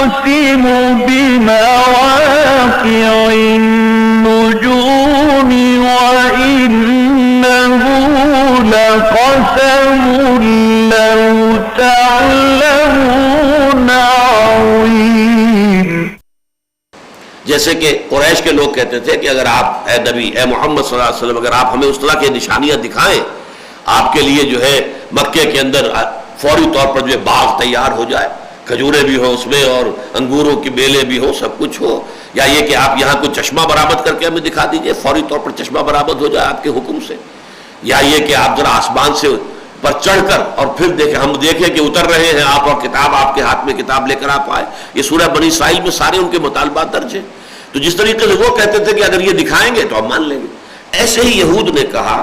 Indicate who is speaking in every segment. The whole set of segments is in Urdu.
Speaker 1: يختم بمواقع النجوم وإنه لقسم لو تعلمون عظيم.
Speaker 2: جیسے کہ قریش کے لوگ کہتے تھے کہ اگر آپ اے نبی اے محمد صلی اللہ علیہ وسلم اگر آپ ہمیں اس طرح کی نشانیاں دکھائیں آپ کے لیے جو ہے مکے کے اندر فوری طور پر جو ہے باغ تیار ہو جائے, کھجوریں بھی ہو اس میں اور انگوروں کی بیلیں بھی ہو, سب کچھ ہو, یا یہ کہ آپ یہاں کوئی چشمہ برآمد کر کے ہمیں دکھا دیجئے, فوری طور پر چشمہ برآمد ہو جائے آپ کے حکم سے, یا یہ کہ آپ ذرا آسمان سے پر چڑھ کر اور پھر ہم دیکھیں کہ اتر رہے ہیں آپ اور کتاب آپ کے ہاتھ میں کتاب لے کر آپ آئے. یہ سورہ بنی اسرائیل میں سارے ان کے مطالبات درج ہیں. تو جس طریقے سے وہ کہتے تھے کہ اگر یہ دکھائیں گے تو ہم مان لیں گے, ایسے ہی یہود نے کہا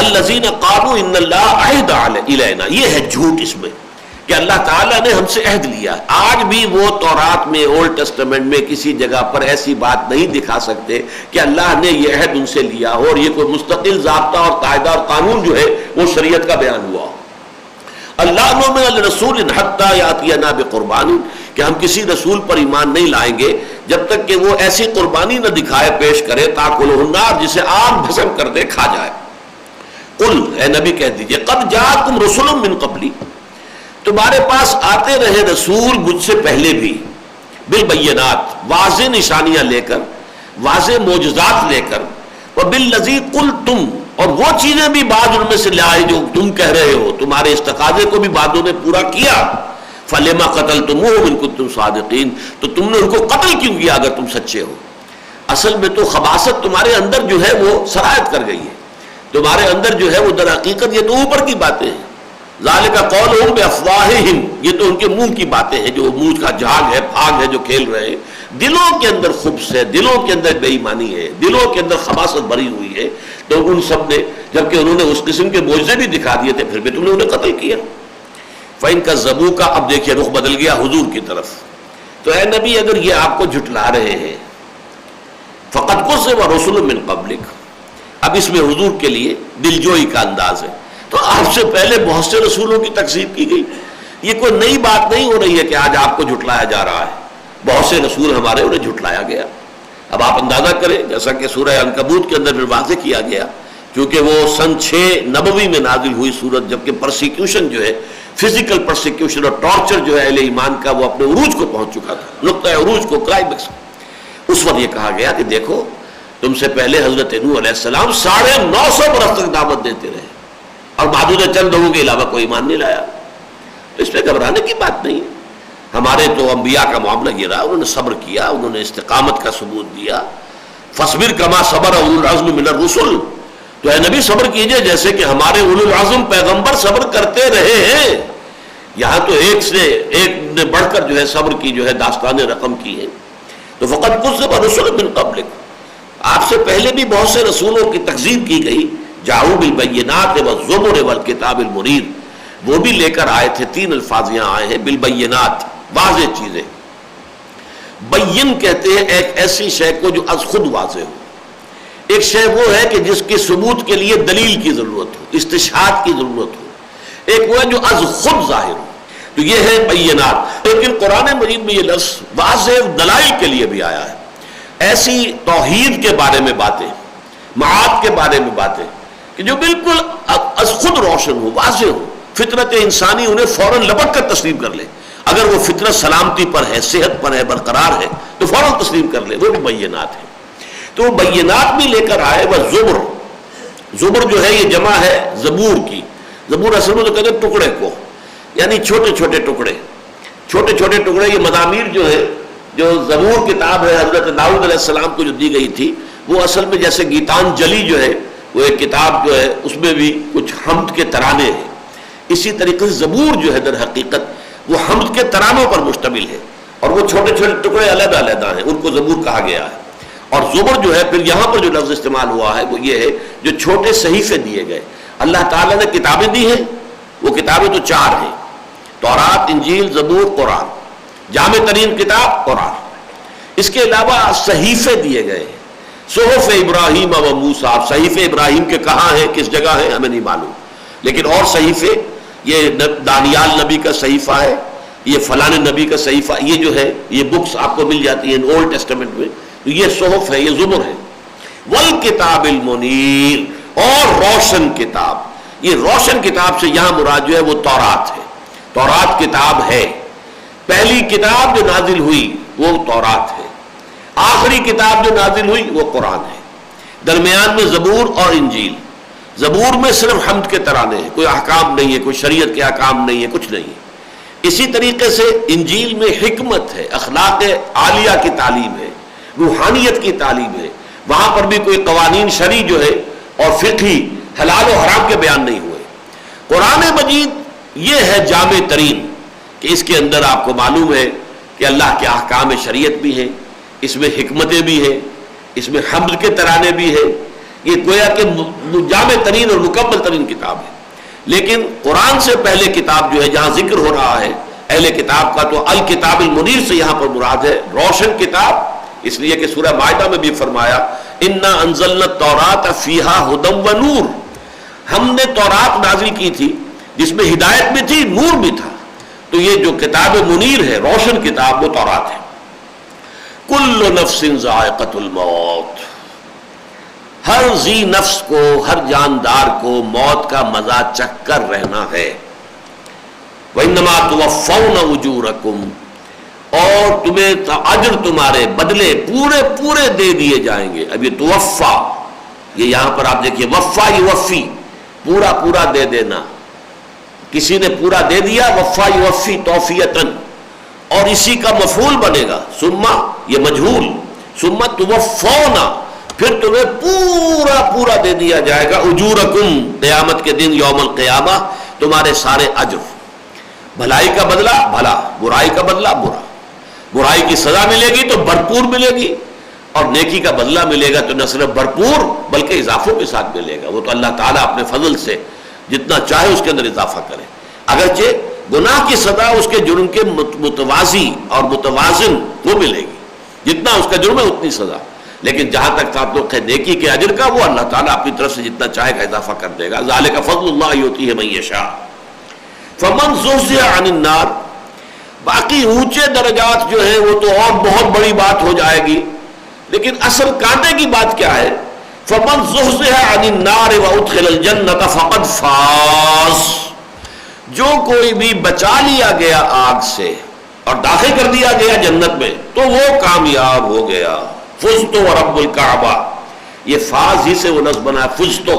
Speaker 2: الذین قالوا ان اللہ عہد الینا, یہ ہے جھوٹ اس میں کہ اللہ تعالیٰ نے ہم سے عہد لیا. آج بھی وہ تورات میں اولڈ ٹیسٹمنٹ میں کسی جگہ پر ایسی بات نہیں دکھا سکتے کہ اللہ نے یہ عہد ان سے لیا ہو اور یہ کوئی مستقل ضابطہ اور قاعدہ اور قانون جو ہے وہ شریعت کا بیان ہوا ہو. اللہ نؤمن لرسول حتی یاتینا بقربان, کہ ہم کسی رسول پر ایمان نہیں لائیں گے جب تک کہ وہ ایسی قربانی نہ دکھائے پیش کرے تاکلہ النار, جسے آگ بھسم کر دے کھا جائے. قل اے نبی کہہ دیجئے قد جاءکم رسل من قبلی, تمہارے پاس آتے رہے رسول مجھ سے پہلے بھی, بالبینات واضح نشانیاں لے کر, واضح معجزات لے کر, وبالذی قلتم اور وہ چیزیں بھی بعض ان میں سے لائے جو تم کہہ رہے ہو, تمہارے اس تقاضے کو بھی بعضوں نے پورا کیا. فلما قتلتموہ ان کنتم صادقین, تو تم نے ان کو قتل کیوں کیا اگر تم سچے ہو؟ اصل میں تو خباثت تمہارے اندر جو ہے وہ سرایت کر گئی ہے, تمہارے اندر جو ہے وہ در حقیقت یہ تو اوپر کی باتیں ہیں. ذالک قولہم بافواہہم, یہ تو ان کے منہ کی باتیں ہیں, جو منہ کا جھاگ ہے پھاگ ہے جو کھیل رہے ہیں. دلوں کے اندر خبث ہے, دلوں کے اندر بے ایمانی ہے, دلوں کے اندر خباثت بھری ہوئی ہے. تو ان سب نے جبکہ انہوں نے اس قسم کے معجزے بھی دکھا دیے تھے پھر بھی تم نے انہیں قتل کیا. فَإِن كَذَّبُوكَ, اب دیکھیے رخ بدل گیا حضور کی طرف. تو اے نبی اگر یہ آپ کو جھٹلا رہے ہیں, فَقَدْ كُذِّبَ رُسُلٌ مِّن قَبْلِكَ, اب اس میں حضور کے لیے دلجوئی کا انداز ہے. تو آپ سے پہلے بہت سے رسولوں کی تکذیب کی گئی, یہ کوئی نئی بات نہیں ہو رہی ہے کہ آج آپ کو جھٹلایا جا رہا ہے. بہت سے رسول ہمارے انہیں جھٹلایا گیا. اب آپ اندازہ کریں, جیسا کہ سورہ عنکبوت کے اندر پھر واضح کیا گیا, کیونکہ وہ سن 6 نبوی میں نازل ہوئی سورت, جبکہ پرسیکیوشن جو ہے فزیکل پرسیکیوشن اور ٹارچر جو ہے اہل ایمان کا وہ اپنے عروج کو پہنچ چکا تھا, نقطہ عروج کو, کلائمیکس. اس وقت یہ کہا گیا کہ دیکھو تم سے پہلے حضرت نوح علیہ السلام 950 برس تک دعوت دیتے رہے اور محدود چند لوگوں کے علاوہ کوئی ایمان نہیں لایا. تو اس پہ گھبرانے کی بات نہیں ہے. ہمارے تو انبیاء کا معاملہ یہ رہا, انہوں نے صبر کیا, انہوں نے استقامت کا ثبوت دیا. فاصبر کما صبر اولو العزم من الرسل, تو اے نبی صبر کیجئے جیسے کہ ہمارے اولو العزم پیغمبر صبر کرتے رہے ہیں. یہاں تو ایک سے ایک نے بڑھ کر جو ہے صبر کی جو ہے داستان رقم کی ہے. تو فقط کذب رسل من قبلک, آپ سے پہلے بھی بہت سے رسولوں کی تکذیب کی گئی. جاؤ بالبینات والزبر والکتاب المنیر, وہ بھی لے کر آئے تھے. 3 الفاظ یہاں آئے ہیں, بالبینات واضح چیزیں. بین کہتے ہیں ایک ایسی شے کو جو از خود واضح ہو. ایک شے وہ ہے کہ جس کے ثبوت کے لیے دلیل کی ضرورت ہو, استشہاد کی ضرورت ہو. ایک وہ ہے جو از خود ظاہر ہو, تو یہ ہے بینات. لیکن قرآن مجید میں یہ لفظ واضح دلائل کے لیے بھی آیا ہے. ایسی توحید کے بارے میں باتیں, معاد کے بارے میں باتیں کہ جو بالکل از خود روشن ہو, واضح ہو, فطرت انسانی انہیں فوراً لپٹ کر تسلیم کر لے. اگر وہ فطرت سلامتی پر ہے, صحت پر ہے, برقرار ہے تو فوراً تسلیم کر لے, وہ بھی بینات ہے. تو وہ بینات بھی لے کر آئے. وہ زبر, زبر جو ہے یہ جمع ہے زبور کی. زبور اصل میں تو کہتے ہیں ٹکڑے کو, یعنی چھوٹے چھوٹے ٹکڑے, چھوٹے چھوٹے ٹکڑے. یہ مزامیر جو ہے, جو زبور کتاب ہے حضرت داؤد علیہ السلام کو جو دی گئی تھی, وہ اصل میں جیسے گیتانجلی جو ہے وہ ایک کتاب جو ہے اس میں بھی کچھ حمد کے ترانے ہیں, اسی طریقے سے زبور جو ہے در حقیقت وہ حمد کے ترانوں پر مشتمل ہے. اور وہ چھوٹے چھوٹے ٹکڑے علیحدہ علیحدہ ہیں, ان کو زبور کہا گیا ہے. اور زبر جو ہے پھر یہاں پر جو لفظ استعمال ہوا ہے وہ یہ ہے جو چھوٹے صحیفے دیے گئے. اللہ تعالیٰ نے کتابیں دی ہیں, وہ کتابیں تو 4 ہیں, تورات, انجیل, زبور, قرآن. جامع ترین کتاب قرآن. اس کے علاوہ صحیفے دیے گئے, صحف ابراہیم و موسیٰ. صحیفے ابراہیم کے کہاں ہیں, کس جگہ ہیں, ہمیں نہیں معلوم. لیکن اور صحیفے, یہ دانیال نبی کا صحیفہ ہے, یہ فلاں نبی کا صحیفہ، یہ جو ہے یہ بکس آپ کو مل جاتی ہیں اولڈ ٹیسٹمنٹ میں، تو یہ صحف ہے، یہ زبر ہے۔ والکتاب المنیر، اور روشن کتاب۔ یہ روشن کتاب سے یہاں مراد جو ہے وہ تورات ہے۔ تورات کتاب ہے، پہلی کتاب جو نازل ہوئی وہ تورات ہے، آخری کتاب جو نازل ہوئی وہ قرآن ہے۔ درمیان میں زبور اور انجیل۔ زبور میں صرف حمد کے ترانے ہیں، کوئی احکام نہیں ہے، کوئی شریعت کے احکام نہیں ہے، کچھ نہیں ہے۔ اسی طریقے سے انجیل میں حکمت ہے، اخلاق عالیہ کی تعلیم ہے، روحانیت کی تعلیم ہے، وہاں پر بھی کوئی قوانین شرعی جو ہے اور فقہی حلال و حرام کے بیان نہیں ہوئے۔ قرآن مجید یہ ہے جامع ترین کہ اس کے اندر آپ کو معلوم ہے کہ اللہ کے احکام شریعت بھی ہیں، اس میں حکمتیں بھی ہیں، اس میں حمد کے ترانے بھی ہیں۔ یہ گویا کہ جامع ترین اور مکمل ترین کتاب ہے۔ لیکن قرآن سے پہلے کتاب جو ہے جہاں ذکر ہو رہا ہے اہل کتاب کا، تو الکتاب المنیر سے یہاں پر مراد ہے روشن کتاب، اس لیے کہ سورہ مائدہ میں بھی فرمایا انا انزلنا التوراۃ فیہا ھدی و نور، ہم نے تورات نازل کی تھی جس میں ہدایت بھی تھی، نور بھی تھا۔ تو یہ جو کتاب منیر ہے، روشن کتاب، وہ تورات ہے۔ کل نفس ذائقۃ الموت، ہر ذی نفس کو، ہر جاندار کو موت کا مزہ چکھ کر رہنا ہے۔ وَإِنَّمَا تُوَفَّوْنَ أُجُورَكُمْ، اور تمہیں اجر، تمہارے بدلے پورے پورے دے دیے جائیں گے۔ اب یہ توفا، یہ یہاں پر آپ دیکھیے وفا یوفی، پورا پورا دے دینا، کسی نے پورا دے دیا، وفا یوفی توفیتن، اور اسی کا مفعول بنے گا ثم، یہ مجہول، ثم توفونا، پھر تمہیں پورا پورا دے دیا جائے گا، اجورکم، قیامت کے دن، یوم القیامہ، تمہارے سارے اجر، بھلائی کا بدلہ بھلا، برائی کا بدلہ برا، برائی کی سزا ملے گی تو بھرپور ملے گی، اور نیکی کا بدلہ ملے گا تو نہ صرف بھرپور بلکہ اضافوں کے ساتھ ملے گا۔ وہ تو اللہ تعالیٰ اپنے فضل سے جتنا چاہے اس کے اندر اضافہ کرے، اگرچہ گناہ کی سزا اس کے جرم کے متوازی اور متوازن وہ ملے گی، جتنا اس کا جرم ہے اتنی سزا، لیکن جہاں تک تعلق ہے نیکی کے اجر کا، وہ اللہ تعالیٰ اپنی طرف سے جتنا چاہے گا اضافہ کر دے گا۔ ذالک فضل اللہ یؤتیہ من یشاء۔ فمن زحزح عن النار، باقی اونچے درجات جو ہیں وہ تو اور بہت بڑی بات ہو جائے گی، لیکن اصل کانٹے کی بات کیا ہے؟ فمن زحزح عن النار وادخل الجنۃ فقد فاز، جو کوئی بھی بچا لیا گیا آگ سے اور داخل کر دیا گیا جنت میں تو وہ کامیاب ہو گیا۔ فزت ورب الکعبہ، یہ فاز ہی سے وہ لفظ بنا، فزت،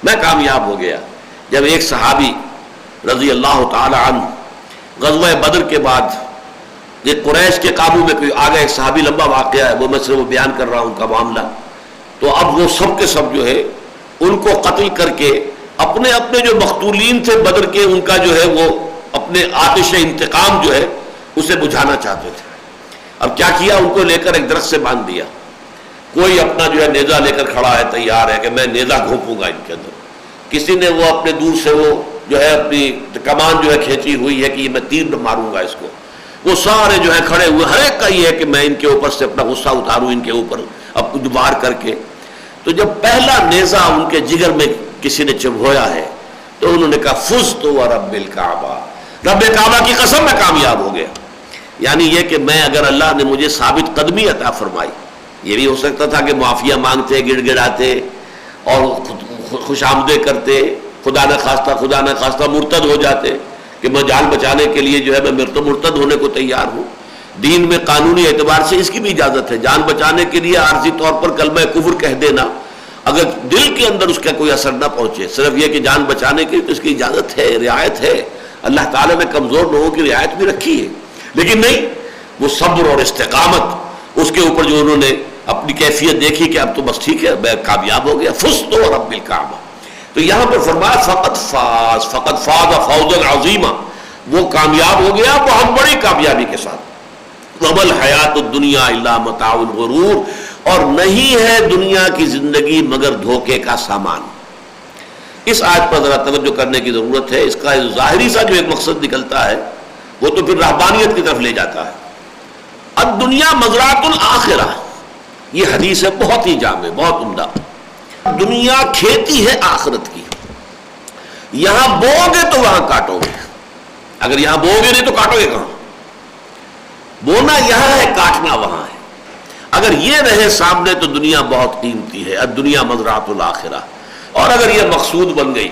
Speaker 2: میں کامیاب ہو گیا۔ جب ایک صحابی رضی اللہ تعالی عنہ غزوہ بدر کے بعد، یہ قریش کے قابو میں کوئی آگے، ایک صحابی، لمبا واقعہ ہے وہ، میں صرف بیان کر رہا ہوں ان کا معاملہ، تو اب وہ سب کے سب جو ہے ان کو قتل کر کے اپنے اپنے جو مقتولین تھے بدر کے، ان کا جو ہے وہ اپنے آتش انتقام جو ہے اسے بجھانا چاہتے تھے۔ اب کیا کیا، ان کو لے کر ایک درخت سے باندھ دیا، کوئی اپنا جو ہے نیزہ لے کر کھڑا ہے، تیار ہے کہ میں نیزہ گھونپوں گا ان کے اندر، کسی نے وہ اپنے دور سے وہ جو ہے اپنی کمان جو ہے کھینچی ہوئی ہے کہ یہ میں تیر ماروں گا اس کو، وہ سارے جو ہے کھڑے ہوئے، ہر ایک کا یہ ہے کہ میں ان کے اوپر سے اپنا غصہ اتاروں، ان کے اوپر اب کچھ وار کر کے۔ تو جب پہلا نیزہ ان کے جگر میں کسی نے چبھویا ہے تو انہوں نے کہا فزت ورب الکعبہ، رب کعبہ کی قسم میں کامیاب ہو گیا۔ یعنی یہ کہ میں، اگر اللہ نے مجھے ثابت قدمی عطا فرمائی، یہ بھی ہو سکتا تھا کہ معافیہ مانگتے، گڑ گڑاتے اور خوش آمدیں کرتے، خدا نہ خواستہ مرتد ہو جاتے کہ میں جان بچانے کے لیے جو ہے میں مرتد ہونے کو تیار ہوں۔ دین میں قانونی اعتبار سے اس کی بھی اجازت ہے، جان بچانے کے لیے عارضی طور پر کلمہ کفر کہہ دینا، اگر دل کے اندر اس کا کوئی اثر نہ پہنچے، صرف یہ کہ جان بچانے کی تو اس کی اجازت ہے، رعایت ہے، اللہ تعالیٰ نے کمزور لوگوں کی رعایت بھی رکھی ہے، لیکن نہیں، وہ صبر اور استقامت، اس کے اوپر جو انہوں نے اپنی کیفیت دیکھی کہ اب تو بس ٹھیک ہے میں کامیاب ہو گیا، فزت ورب الکعبہ۔ تو یہاں پر فرمایا فقط فاز فوزا عظیما، وہ کامیاب ہو گیا بہت بڑی کامیابی کے ساتھ۔ وما الحیات الدنیا الا متاع الغرور، اور نہیں ہے دنیا کی زندگی مگر دھوکے کا سامان۔ اس آیت پر ذرا توجہ کرنے کی ضرورت ہے، اس کا ظاہری سا جو ایک مقصد نکلتا ہے وہ تو پھر رہبانیت کی طرف لے جاتا ہے۔ الدنیا مزرعۃ الآخرہ، یہ حدیث ہے بہت ہی جامع، بہت عمدہ۔ دنیا کھیتی ہے آخرت کی، یہاں بو گے تو وہاں کاٹو گے۔ اگر یہاں بو گے نہیں تو کاٹو گے کہاں؟ بونا یہاں ہے، کاٹنا وہاں ہے۔ اگر یہ رہے سامنے تو دنیا بہت قیمتی ہے، الدنیا مزرعۃ الآخرہ۔ اور اگر یہ مقصود بن گئی،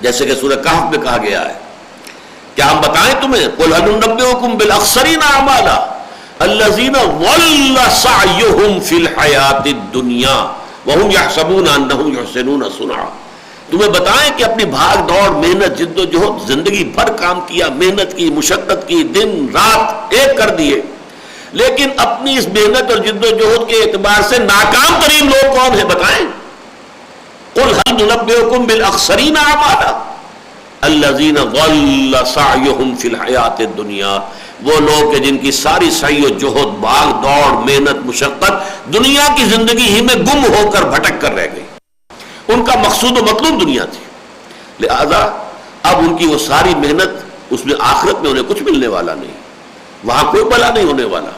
Speaker 2: جیسے کہ سورہ کہف میں کہا گیا ہے، کیا ہم بتائیں تمہیں قل هل ننبئکم بالاخسرین اعمالا الذین ضل سعیہم فی الحیاۃ الدنیا وہم یحسبون انہم یحسنون صنعا، تمہیں بتائیں کہ اپنی بھاگ دوڑ، محنت، جد و جہد، زندگی بھر کام کیا، محنت کی، مشقت کی، دن رات ایک کر دیے، لیکن اپنی اس محنت اور جد و جہد کے اعتبار سے ناکام ترین لوگ کون ہیں بتائیں؟ قل هل ننبئکم بالاخسرین اعمالا الذین ضل سعیہم فی الحیاۃ الدنیا، وہ لوگ کہ جن کی ساری سعی و جہد، بھاگ دوڑ، محنت، مشقت دنیا کی زندگی ہی میں گم ہو کر بھٹک کر رہ گئی، ان کا مقصود و مطلوب دنیا تھی، لہذا اب ان کی وہ ساری محنت، اس میں آخرت میں انہیں کچھ ملنے والا نہیں، وہاں کوئی بھلا نہیں ہونے والا۔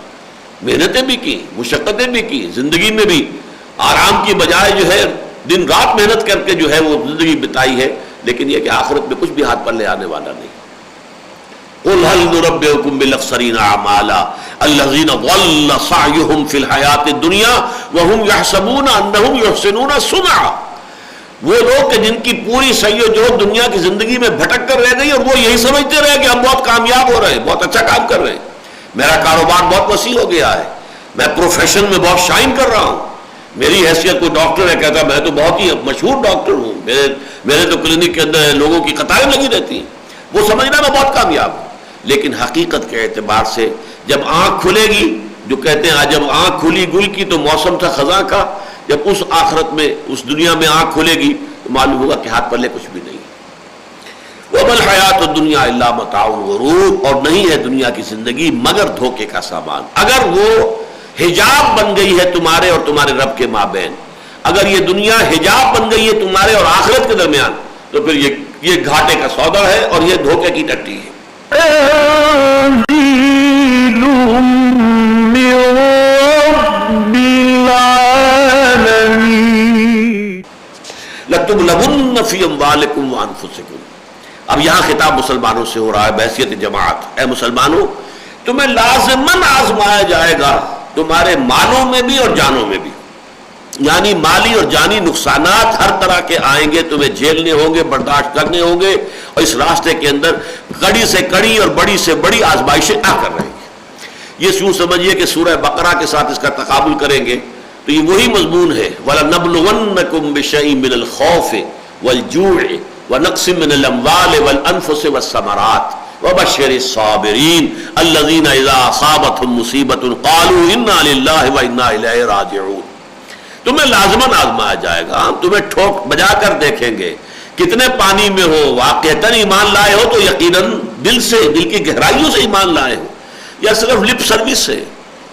Speaker 2: محنتیں بھی کی، مشقتیں بھی کی، زندگی میں بھی آرام کی بجائے جو ہے دن رات محنت کر کے جو ہے وہ زندگی بتائی ہے، لیکن یہ کہ آخرت میں کچھ بھی ہاتھ پر لے آنے والا نہیں۔ قل هل ننبئکم بالاخسرین اعمالا الذین ضل سعیہم فی الحیاۃ الدنیا وہم یحسبون انہم یحسنون صنعا، وہ لوگ کہ جن کی پوری سعی و جہد دنیا کی زندگی میں بھٹک کر رہ گئی اور وہ یہی سمجھتے رہے کہ ہم بہت کامیاب ہو رہے ہیں، بہت اچھا کام کر رہے ہیں، میرا کاروبار بہت وسیع ہو گیا ہے، میں پروفیشن میں بہت شائن کر رہا ہوں، میری حیثیت کوئی ڈاکٹر ہے کہتا میں تو بہت ہی مشہور ڈاکٹر ہوں، میرے تو کلینک کے اندر لوگوں کی قطاریں لگی رہتی ہیں، وہ سمجھنا میں بہت کامیاب ہوں، لیکن حقیقت کے اعتبار سے جب آنکھ کھلے گی، جو کہتے ہیں آج جب آنکھ کھلی گل کی تو موسم تھا خزاں کا، جب اس آخرت میں، اس دنیا میں آنکھ کھلے گی تو معلوم ہوگا کہ ہاتھ پلے کچھ بھی نہیں۔ وَمَا الْحَيَاةُ الدُّنْيَا إِلَّا مَتَاعُ الْغُرُورِ، اور نہیں ہے دنیا کی زندگی مگر دھوکے کا سامان۔ اگر وہ حجاب بن گئی ہے تمہارے اور تمہارے رب کے مابین، اگر یہ دنیا حجاب بن گئی ہے تمہارے اور آخرت کے درمیان، تو پھر یہ گھاٹے کا سودا ہے اور یہ دھوکے کی ٹٹی ہے۔
Speaker 1: تنزیل من رب العالمین
Speaker 2: لَتُبْلَوُنَّ فِي أَمْوَالِكُمْ وَأَنفُسِكُمْ، اب یہاں خطاب مسلمانوں سے ہو رہا ہے بحیثیت جماعت۔ اے مسلمانوں، تمہیں لازماً آزمایا جائے گا، تمہارے مالوں میں بھی اور جانوں میں بھی، یعنی مالی اور جانی نقصانات ہر طرح کے آئیں گے، تمہیں جھیلنے ہوں گے، برداشت کرنے ہوں گے، اور اس راستے کے اندر کڑی سے کڑی اور بڑی سے بڑی آزمائشیں آ کر رہیں گی۔ یہ یوں سمجھیے کہ سورہ بقرہ کے ساتھ اس کا تقابل کریں گے تو یہ وہی مضمون ہے، وَلَنَبْلُوَنَّكُمْ بِشَيْءٍ مِّنَ الْخَوْفِ وَالْجُوعِ وَنَقْصٍ مِّنَ الْأَمْوَالِ وَالْأَنفُسِ وَالثَّمَرَاتِ وَبَشِّرِ الصَّابِرِينَ الَّذِينَ إِذَا أَصَابَتْهُمْ مُصِيبَةٌ قَالُوا إِنَّا لِلَّهِ وَإِنَّا إِلَيْهِ راجعون۔ تمہیں لازماً آزمایا جائے گا، ہم تمہیں ٹھوک بجا کر دیکھیں گے، کتنے پانی میں ہو، واقعتاً ایمان لائے ہو تو یقیناً دل سے، دل کی گہرائیوں سے ایمان لائے ہو، یا صرف لپ سروس ہے،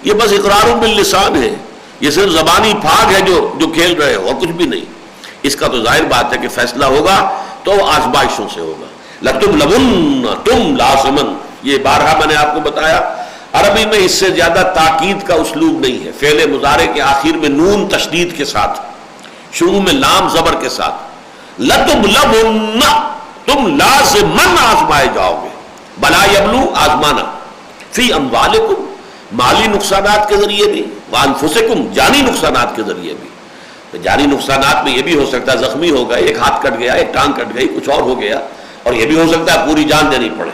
Speaker 2: یہ بس اقرار باللسان ہے، یہ صرف زبانی پھاگ ہے جو کھیل رہے ہو اور کچھ بھی نہیں۔ اس کا تو ظاہر بات ہے کہ فیصلہ ہوگا تو آزمائشوں سے ہوگا۔ لَتُبْلَوُنَّ، تم لازماً، یہ بارہا میں نے آپ کو بتایا، عربی میں اس سے زیادہ تاکید کا اسلوب نہیں ہے، فعل مضارع کے آخر میں نون تشدید کے ساتھ، شروع میں لام زبر کے ساتھ، لَتُبْلَوُنَّ، تم لازماً آزمائے جاؤ گے، بلا یبلو آزمانا، فی اموالکم، مالی نقصانات کے ذریعے بھی، وانفسکم، جانی نقصانات کے ذریعے بھی۔ تو جانی نقصانات میں یہ بھی ہو سکتا ہے زخمی ہو گئے، ایک ہاتھ کٹ گیا، ایک ٹانگ کٹ گئی، کچھ اور ہو گیا، اور یہ بھی ہو سکتا ہے پوری جان دینی پڑے۔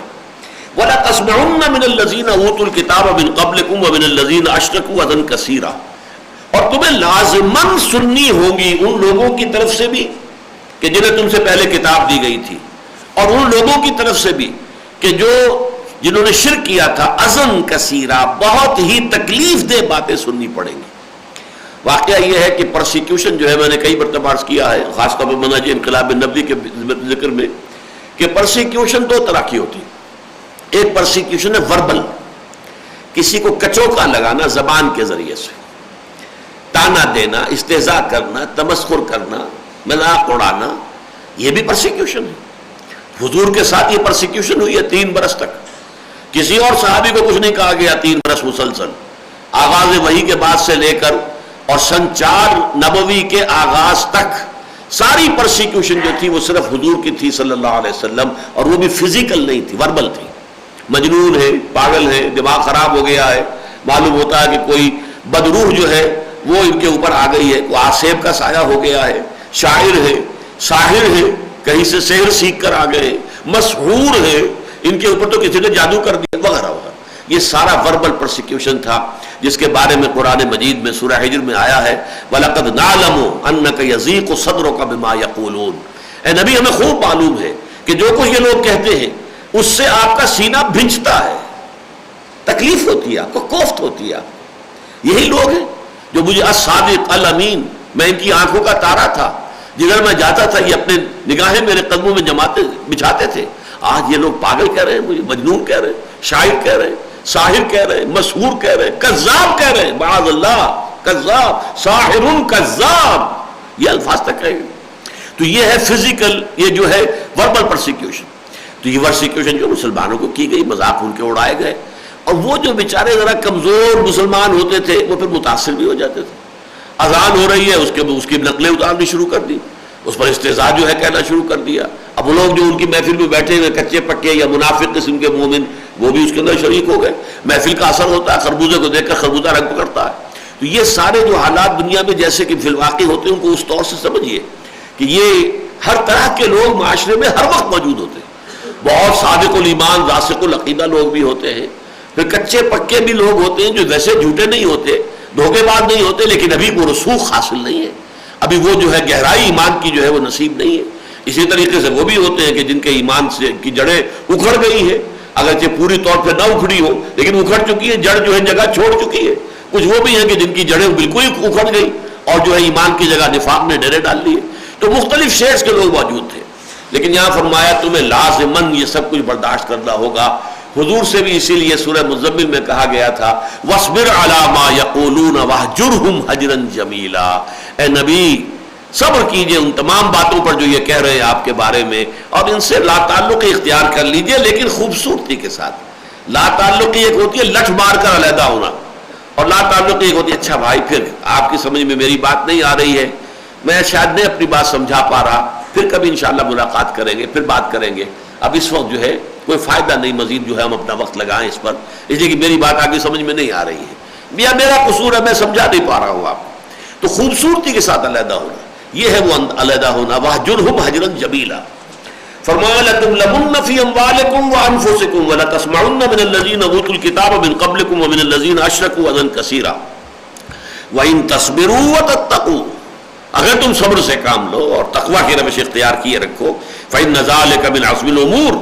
Speaker 2: وَلَا تَسْمَعُنَّ مِنَ الَّذِينَ أُوتُوا الْكِتَابَ مِنْ قَبْلِكُمْ وَمِنَ الَّذِينَ أَشْرَكُوا أَذًى كَثِيرًا، اور تمہیں لازماً سننی ہوگی ان لوگوں کی طرف سے بھی کہ جنہیں تم سے پہلے کتاب دی گئی تھی، اور ان لوگوں کی طرف سے بھی کہ جنہوں نے شرک کیا تھا، اذًا کثیرا، بہت ہی تکلیف دہ باتیں سننی پڑیں گی۔ واقعہ یہ ہے کہ پرسیکیوشن جو ہے، میں نے کئی مرتبہ عرض کیا ہے، خاص طور پر منہج انقلاب نبوی کے ذکر میں، کہ پرسیکیوشن دو طرح کی ہوتی ہے۔ ایک پرسیکیوشن ہے وربل، کسی کو کچوکا لگانا زبان کے ذریعے سے، تانا دینا، استہزاء کرنا، تمسخر کرنا، مذاق اڑانا، یہ بھی پرسیکیوشن ہے۔ حضور کے ساتھ یہ پرسیکیوشن ہوئی ہے 3 برس تک، کسی اور صحابی کو کچھ نہیں کہا گیا 3 برس مسلسل، آغاز وحی کے بعد سے لے کر اور سن 4 نبوی کے آغاز تک ساری پرسیکیوشن جو تھی وہ صرف حضور کی تھی صلی اللہ علیہ وسلم، اور وہ بھی فزیکل نہیں تھی، وربل تھی۔ مجنون ہے، پاگل ہے، دماغ خراب ہو گیا ہے، معلوم ہوتا ہے کہ کوئی بدروح جو ہے وہ ان کے اوپر آ گئی ہے، کوئی آسیب کا سایہ ہو گیا ہے، شاعر ہے، ساحر ہے، کہیں سے سحر سیکھ کر آ گئے، مسحور ہے، ان کے اوپر تو کسی نے جادو کر دیا، وغیرہ وغیرہ۔ یہ سارا وربل پرسیکیوشن تھا جس کے بارے میں قرآن مجید میں سورہ حجر میں آیا ہے وَلَقَدْ نَعْلَمُ أَنَّكَ يَضِيقُ صَدْرُكَ بِمَا يَقُولُونَ۔ اے نبی ہمیں خوب معلوم ہے کہ جو کچھ یہ لوگ کہتے ہیں اس سے آپ کا سینہ بھنجتا ہے، تکلیف ہوتی ہے آپ کو، کوفت ہوتی ہے آپ کو۔ یہی لوگ ہیں جو مجھے الصادق الامین، میں ان کی آنکھوں کا تارا تھا، جدھر میں جاتا تھا یہ اپنے نگاہیں میرے قدموں میں بچھاتے تھے۔ آج یہ لوگ پاگل کہہ رہے ہیں، مجھے مجنون کہہ رہے ہیں، شاعر کہہ رہے ہیں، ساحر کہہ رہے ہیں، مسحور کہہ رہے ہیں، کذاب کہہ رہے ہیں، معاذ اللہ، کذاب، ساحر کذاب، یہ الفاظ تک کہیں گے۔ تو یہ ہے فزیکل، یہ جو ہے وربل پرسیکیوشن۔ تو یہ پرسیکیوشن جو مسلمانوں کو کی گئی، مذاق ان کے اڑائے گئے، اور وہ جو بیچارے ذرا کمزور مسلمان ہوتے تھے وہ پھر متاثر بھی ہو جاتے تھے۔ اذان ہو رہی ہے، اس کی نقلیں اتارنی شروع کر دی، اس پر استہزاء جو ہے کہنا شروع کر دیا۔ اب وہ لوگ جو ان کی محفل میں بیٹھے ہوئے کچے پکے یا منافق قسم کے مومن، وہ بھی اس کے اندر شریک ہو گئے۔ محفل کا اثر ہوتا ہے، خربوزے کو دیکھ کر خربوزہ رنگ پکڑتا ہے۔ تو یہ سارے جو حالات دنیا میں جیسے کہ فی الواقع ہوتے ہیں، ان کو اس طور سے سمجھیے کہ یہ ہر طرح کے لوگ معاشرے میں ہر وقت موجود ہوتے ہیں۔ بہت صادق الایمان، راسخ العقیدہ لوگ بھی ہوتے ہیں، پھر کچے پکے بھی لوگ ہوتے ہیں جو ویسے جھوٹے نہیں ہوتے، دھوکے باز نہیں ہوتے، لیکن ابھی وہ رسوخ حاصل نہیں ہے، ابھی وہ جو ہے گہرائی ایمان کی جو ہے وہ نصیب نہیں ہے۔ اسی طریقے سے وہ بھی ہوتے ہیں کہ جن کے ایمان سے کی جڑیں اکھڑ گئی ہیں، اگرچہ پوری طور پہ نہ اکھڑی ہو لیکن اکھڑ چکی ہے، جڑ جو ہے جگہ چھوڑ چکی ہے۔ کچھ وہ بھی ہیں کہ جن کی جڑیں بالکل ہی اکھڑ گئی اور جو ہے ایمان کی جگہ نفاق نے ڈیرے ڈال لیے۔ تو مختلف شیڈز کے لوگ موجود تھے، لیکن یہاں فرمایا تمہیں لازماً یہ سب کچھ برداشت کرنا ہوگا۔ حضور سے بھی اسی لیے سورہ مزمل میں کہا گیا تھا وَاصْبِرْ عَلَىٰ مَا يَقُولُونَ وَاهْجُرْهُمْ هَجْرًا جَمِيلًا۔ اے نبی صبر کیجئے ان تمام باتوں پر جو یہ کہہ رہے ہیں آپ کے بارے میں، اور ان سے لا تعلقی اختیار کر لیجئے، لیکن خوبصورتی کے ساتھ۔ لا تعلقی ایک ہوتی ہے لٹھ مار کر علیحدہ ہونا، اور لا تعلقی ایک ہوتی ہے اچھا بھائی پھر آپ کی سمجھ میں میری بات نہیں آ رہی ہے، میں شاید نہیں اپنی بات سمجھا پا رہا، پھر کبھی انشاءاللہ ملاقات کریں گے، پھر بات کریں گے۔ اب اس وقت جو ہے کوئی فائدہ نہیں مزید جو ہے ہم اپنا وقت لگائیں اس پر، اس لیے کہ میری بات آگے سمجھ میں نہیں آ رہی ہے، یا میرا قصور ہے میں سمجھا نہیں پا رہا ہوں آپ کو۔ تو خوبصورتی کے ساتھ علیحدہ ہونا، یہ ہے وہ علیحدہ ہونا۔ وَاهْجُرْهُمْ هَجْرًا جَمِيلًا۔ فرمایا لَتُبْلَوُنَّ فِي أَمْوَالِكُمْ وَأَنفُسِكُمْ وَلَتَسْمَعُنَّ مِنَ الَّذِينَ أُوتُوا الْكِتَابَ مِنْ قَبْلِكُمْ وَمِنَ الَّذِينَ أَشْرَكُوا أَذًى كَثِيرًا وَإِن تَصْبِرُوا وَتَتَّقُوا، اگر تم صبر سے کام لو اور تقوی کی روش اختیار کیے رکھو، فَإِنَّ ذَلِكَ مِنْ عَزْمِ الْأُمُورِ،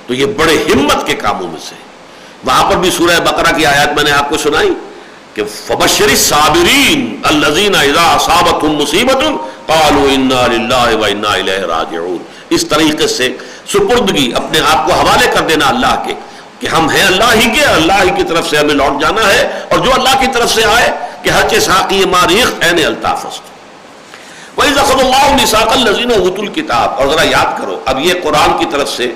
Speaker 2: تو یہ بڑے ہمت کے کاموں میں سے۔ وہاں پر بھی سورہ بقرہ کی آیات میں نے آپ کو سنائی کہ فَبَشِّرِ الصَّابِرِينَ الَّذِينَ إِذَا أَصَابَتْهُمْ مُصِيبَةٌ قَالُوا إِنَّا لِلَّهِ وَإِنَّا إِلَيْهِ رَاجِعُونَ۔ اس طریقے سے سپردگی، اپنے آپ کو حوالے کر دینا اللہ کے، کہ ہم ہیں اللہ ہی کے، اللہ ہی کی طرف سے ہمیں لوٹ جانا ہے، اور جو اللہ کی طرف سے آئے کہ ہر چیز ساقی ماریخ عین الطافست۔ وَإِذْ أَخَذَ اللَّهُ مِيثَاقَ الَّذِينَ أُوتُوا الْكِتَابَ، اور ذرا یاد کرو اب یہ قرآن کی طرف سے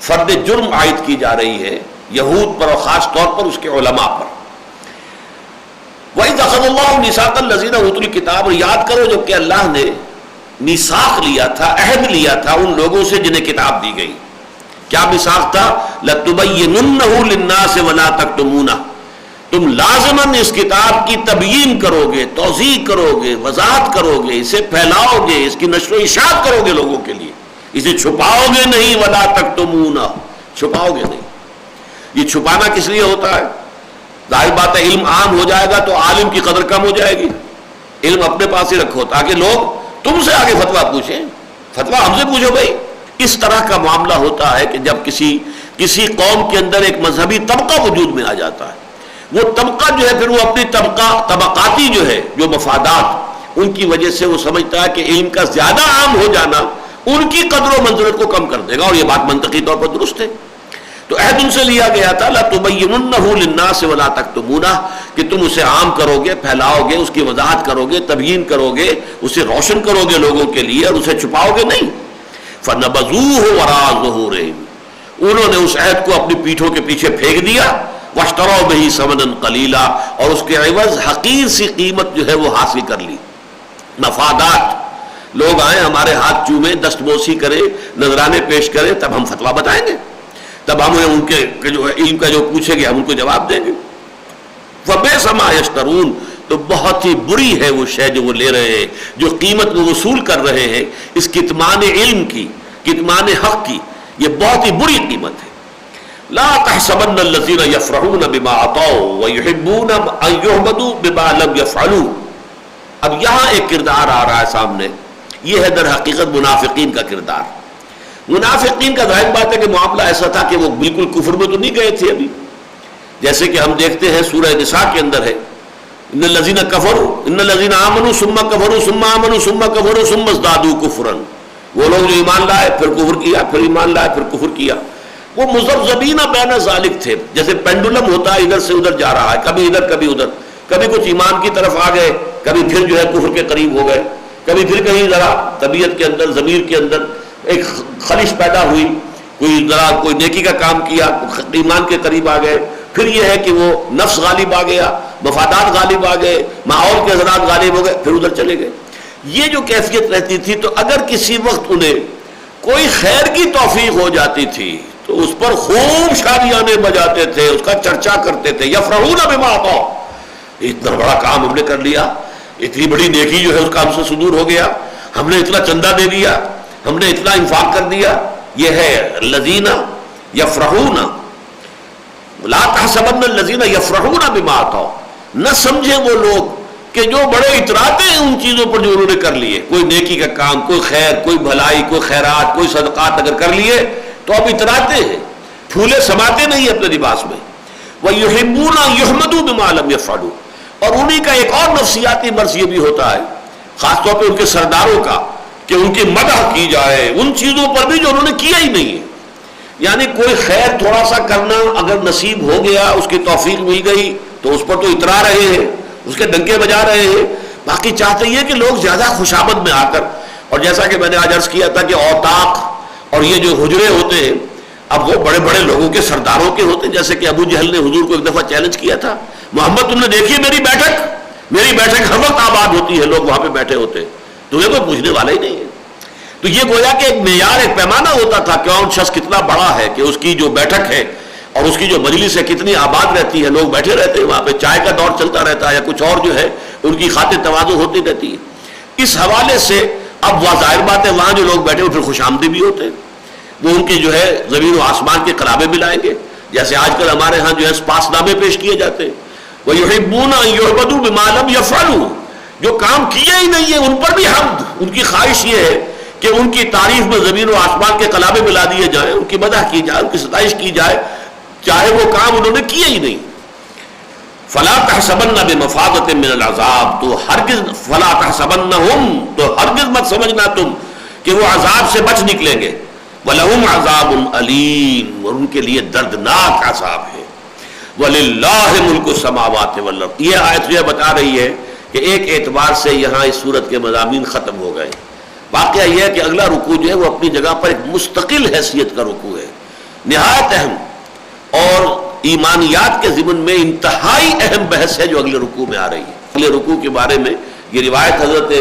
Speaker 2: فرد جرم عائد کی جا رہی ہے یہود پر، اور خاص طور پر اس کے علماء پر۔ وَإِذْ أَخَذَ اللَّهُ مِيثَاقَ الَّذِينَ أُوتُوا الْكِتَابَ، اور یاد کرو جب کہ اللہ نے میثاق لیا تھا، عہد لیا تھا ان لوگوں سے جنہیں کتاب دی گئی۔ کیا میثاق تھا؟ لَتُبَيِّنُنَّهُ لِلنَّاسِ وَلَا تَكْتُمُونَهُ، تم لازماً اس کتاب کی تبیین کرو گے، توضیح کرو گے، وضاحت کرو گے، اسے پھیلاؤ گے، اس کی نشر و اشاعت کرو گے لوگوں کے لیے، اسے چھپاؤ گے نہیں، وَلَا تَكْتُمُونَهُ، چھپاؤ گے نہیں۔ یہ چھپانا کس لیے ہوتا ہے؟ ظاہر بات ہے علم عام ہو جائے گا تو عالم کی قدر کم ہو جائے گی، علم اپنے پاس ہی رکھو تاکہ لوگ تم سے آگے فتویٰ پوچھیں، فتویٰ ہم سے پوچھو بھائی۔ اس طرح کا معاملہ ہوتا ہے کہ جب کسی قوم کے اندر ایک مذہبی طبقہ وجود میں آ جاتا ہے، وہ طبقہ جو ہے پھر وہ اپنی طبقاتی جو ہے جو مفادات، ان کی وجہ سے وہ سمجھتا ہے کہ علم کا زیادہ عام ہو جانا ان کی قدر و منزلت کو کم کر دے گا، اور یہ بات منطقی طور پر درست ہے۔ تو عہد ان سے لیا گیا تھا لَتُبَيِّنُنَّهُ لِلنَّاسِ وَلَا تَكْتُمُونَهُ، کہ تم اسے عام کرو گے، پھیلاؤ گے، اس کی وضاحت کرو گے، تبیین کرو گے، اسے روشن کرو گے لوگوں کے لیے، اور اسے چھپاؤ گے نہیں۔ فَنَبَذُوهُ وَرَاءَ ظُهُورِهِمْ، انہوں نے اس عہد کو اپنی پیٹھوں کے پیچھے پھینک دیا، وَاشْتَرَوْا بِهِ ثَمَنًا قَلِيلًا، اور اس کے عوض حقیر سی قیمت جو ہے وہ حاصل کر لی۔ مفادات، لوگ آئیں ہمارے ہاتھ چومیں، دستبوسی کریں، نذرانے پیش کریں، تب ہم فتویٰ بتائیں گے۔ تب ہم انہیں ان کے جو علم کا جو پوچھیں گے ہم ان کو جواب دیں گے. فَبِئْسَ مَا يَشْتَرُونَ، تو بہت ہی بری ہے وہ شے جو وہ لے رہے ہیں، جو قیمت وہ وصول کر رہے ہیں اس کتمان علم کی، کتمان حق کی. یہ بہت ہی بری قیمت ہے. لا تحسبن الذين يفرحون بما عطوا ويحبون ان يحمدوا بما لم يفعلوا. اب یہاں ایک کردار آ رہا ہے سامنے، یہ ہے در حقیقت منافقین کا کردار. منافقین کا ظاہر بات ہے کہ معاملہ ایسا تھا کہ وہ بالکل کفر میں تو نہیں گئے تھے ابھی، جیسے کہ ہم دیکھتے ہیں سورہ نساء کے اندر ہے ان الذين كفروا ان الذين امنوا ثم كفروا ثم امنوا ثم كفروا ثم ازدادوا كفرا. وہ لوگ جو ایمان لائے پھر کفر کیا، پھر ایمان لائے پھر کفر کیا. وہ مذبذبین بین ذالک تھے، جیسے پینڈولم ہوتا ہے ادھر سے ادھر جا رہا ہے، کبھی ادھر کبھی ادھر، کبھی کچھ ایمان کی طرف آ گئے، کبھی پھر جو ہے کفر کے قریب ہو گئے، کبھی پھر کہیں ذرا طبیعت کے اندر ضمیر کے اندر ایک خلش پیدا ہوئی، کوئی ذرا کوئی نیکی کا کام کیا ایمان کے قریب آ گئے. پھر یہ ہے کہ وہ نفس غالب آ گیا، مفادات غالب آ گئے، ماحول کے اثرات غالب ہو گئے، پھر ادھر چلے گئے. یہ جو کیفیت رہتی تھی، تو اگر کسی وقت انہیں کوئی خیر کی توفیق ہو جاتی تھی تو اس پر خوب شادیانے بجاتے تھے، اس کا چرچا کرتے تھے. یفرحون بما عطوا، اتنا بڑا کام ہم نے کر لیا، اتنی بڑی نیکی جو ہے اس کا ہم سے صدور ہو گیا، ہم نے اتنا چندہ دے دیا، ہم نے اتنا انفاق کر دیا. یہ ہے الذین یفرحون. لا تحسبن الذین یفرحون بما عطوا، نہ سمجھیں وہ لوگ کہ جو بڑے اتراتے ہیں ان چیزوں پر جو انہوں نے کر لیے، کوئی نیکی کا کام، کوئی خیر، کوئی بھلائی، کوئی خیرات، کوئی صدقات اگر کر لیے تو اب اتراتے ہیں، پھولے سماتے نہیں اپنے لباس میں. وَيُحِبُّونَ أَن يُحْمَدُوا بِمَا لَمْ يَفْعَلُوا. اور انہی کا ایک اور نفسیاتی مرض یہ بھی ہوتا ہے، خاص طور پہ ان کے سرداروں کا، کہ ان کی مدح کی جائے ان چیزوں پر بھی جو انہوں نے کیا ہی نہیں ہے. یعنی کوئی خیر تھوڑا سا کرنا اگر نصیب ہو گیا، اس کی توفیق مل گئی تو اس پر تو اترا رہے ہیں، اس کے ڈنکے بجا رہے ہیں. باقی چاہتے یہ کہ لوگ زیادہ خوشامد میں آ کر، اور جیسا کہ میں نے آج عرض کیا تھا کہ اوتاق اور یہ جو حجرے ہوتے ہیں اب وہ بڑے بڑے لوگوں کے سرداروں کے ہوتے ہیں. جیسے کہ ابو جہل نے حضور کو ایک دفعہ چیلنج کیا تھا، محمد تم نے دیکھی میری بیٹھک ہر وقت آباد ہوتی ہے، لوگ وہاں پہ بیٹھے ہوتے ہیں، تمہیں کوئی پوچھنے والا ہی نہیں ہے. تو یہ گویا کہ ایک معیار، ایک پیمانہ ہوتا تھا کہ کون شخص کتنا بڑا ہے، کہ اس کی جو بیٹھک ہے اور اس کی جو مجلس ہے کتنی آباد رہتی ہے، لوگ بیٹھے رہتے ہیں وہاں پہ، چائے کا دور چلتا رہتا ہے یا کچھ اور جو ہے ان کی خاطر تواضع ہوتی رہتی ہے. اس حوالے سے اب وہ ظاہر بات ہے وہاں جو لوگ بیٹھے ہیں پھر خوش آمدی بھی ہوتے ہیں، وہ ان کی جو ہے زمین و آسمان کے قرابے بھی لائیں گے. جیسے آج کل ہمارے ہاں جو ہے پاس نامے پیش کیے جاتے ہیں، وَيُحِبُّونَ أَن يُعْبَدُوا بِمَا لَمْ يَفْعَلُوا. جو کام کیے ہی نہیں ہیں ان پر بھی حمد، ان کی خواہش یہ ہے کہ ان کی تعریف میں زمین و آسمان کے قلابے ملا دیے جائیں، ان کی مدح کی جائے، ان کی ستائش کی جائے، چاہے وہ کام انہوں نے کیے ہی نہیں. فلا تحسبن بمفازۃ من العذاب، تو ہرگز فلا تحسبنہم، تو ہرگز مت سمجھنا تم کہ وہ عذاب سے بچ نکلیں گے. ولہم عذاب علیم، اور ان کے لیے دردناک عذاب ہے. وللہ ملک السماوات والارض. یہ آیت یہ بتا رہی ہے کہ ایک اعتبار سے یہاں اس صورت کے مضامین ختم ہو گئے. واقعہ یہ ہے کہ اگلا رکوع جو ہے وہ اپنی جگہ پر ایک مستقل حیثیت کا رکوع ہے، نہایت اہم، اور ایمانیات کے ضمن میں انتہائی اہم بحث ہے جو اگلے رکوع میں آ رہی ہے. اگلے رکوع کے بارے میں یہ روایت حضرت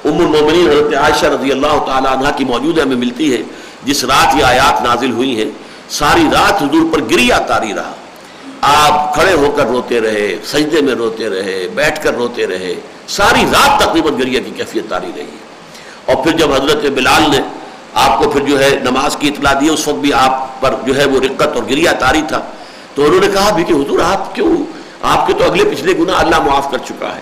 Speaker 2: ام المومنین حضرت عائشہ رضی اللہ تعالی عنہا کی موجود ہے، ہمیں ملتی ہے. جس رات یہ آیات نازل ہوئی ہیں ساری رات حضور پر گریہ طاری رہا. آپ کھڑے ہو کر روتے رہے، سجدے میں روتے رہے، بیٹھ کر روتے رہے، ساری رات تقریباً گریہ کی کیفیت طاری رہی. اور پھر جب حضرت بلال نے آپ کو پھر جو ہے نماز کی اطلاع دی، اس وقت بھی آپ پر جو ہے وہ رقت اور گریہ طاری تھا. تو انہوں نے کہا بھی کہ حضور آپ کیوں، آپ کے تو اگلے پچھلے گناہ اللہ معاف کر چکا ہے.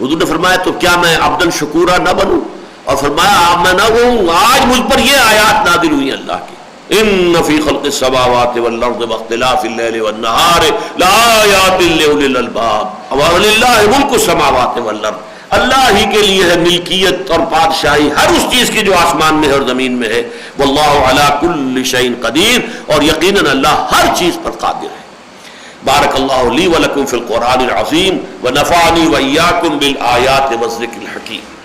Speaker 2: حضور نے فرمایا تو کیا میں عبداً شکورا نہ بنوں؟ اور فرمایا میں نہ ہوں، آج مجھ پر یہ آیات نازل ہوئی اللہ کی، ان فی خلق السماوات والارض واختلاف اللیل والنہار لآیات لأولی الالباب وللہ ملک السماوات والارض. اللہ ہی کے لیے ہے ملکیت اور بادشاہی ہر اس چیز کی جو آسمان میں ہے اور زمین میں ہے. واللہ علی کل شیء قدیر، اور یقیناً اللہ ہر چیز پر قادر ہے. بارک اللہ لی ولکم فی القرآن العظیم ونفعنی وإیاکم بالآیات والذکر الحکیم.